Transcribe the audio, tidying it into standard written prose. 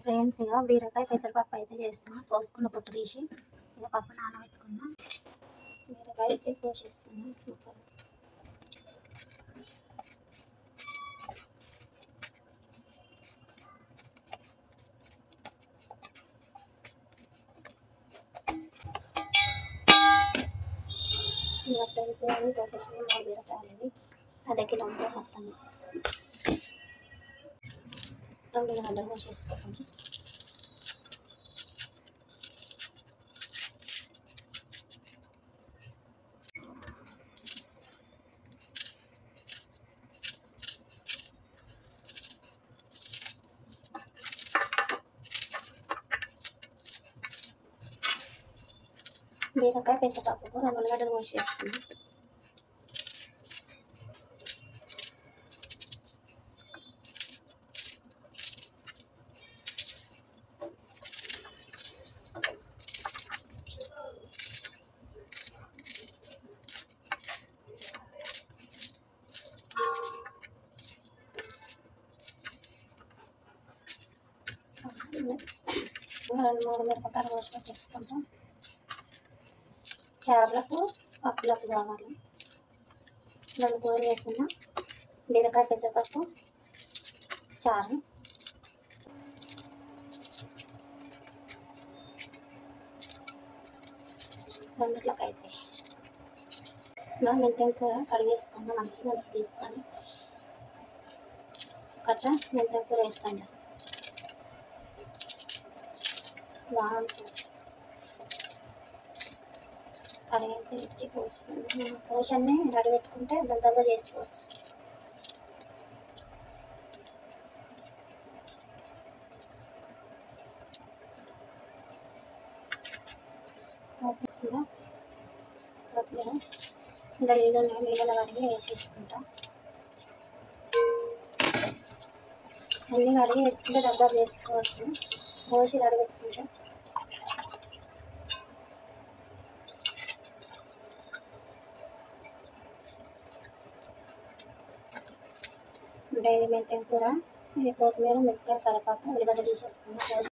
Friends ఇక బీరకాయ పెసరపప్పు అయితే చేస్తున్నా. కోసుకున్న పొట్టు తీసి ఇక పప్పు నానబెట్టుకున్నా. బీరకాయ అయితే కోసేస్తున్నా ముక్కలు. ఇలా ఫ్రెండ్స్ అవి కోసేసి బీరకాయలు అర్ధ కిలో ఉంటాయి మొత్తం. 2 గంటలు కోసేసుకోండి. బీరకాయ పెసరపప్పుకు 2 ఉల్లిగడ్డలు కోసేసుకున్నాం. రెండు 3 మిరపకాయలు కోసి పెట్టేసుకుంటాం. చారులకు పప్పులకు కావాలి. 2 కూరలు వేసిన బీరకాయ పెసరపప్పు చారు. రెండిట్లోకి అయితే మెంతం కూర కడిగేసుకున్నా. మంచి తీసుకొని కట్ట మెంతం కూర వేస్తాను. బాగుంటుంది. కడిగైతే పెట్టి పోషన్ని రెడీ పెట్టుకుంటే దొందరగా చేసుకోవచ్చు. కొత్తిమీర నీళ్ళలో కడిగి వేసేసుకుంటా. అన్నీ కడిగి పెట్టుకుంటే దగ్గర చేసుకోవచ్చు. పోసి రెడీ పెట్టుకుంటే ఇది మెంతం కూర, ఇది కొత్తిమీర, మిరపకాయ, కరివేపాకు, ఉల్లిగడ్డ తీసేసుకున్నాం.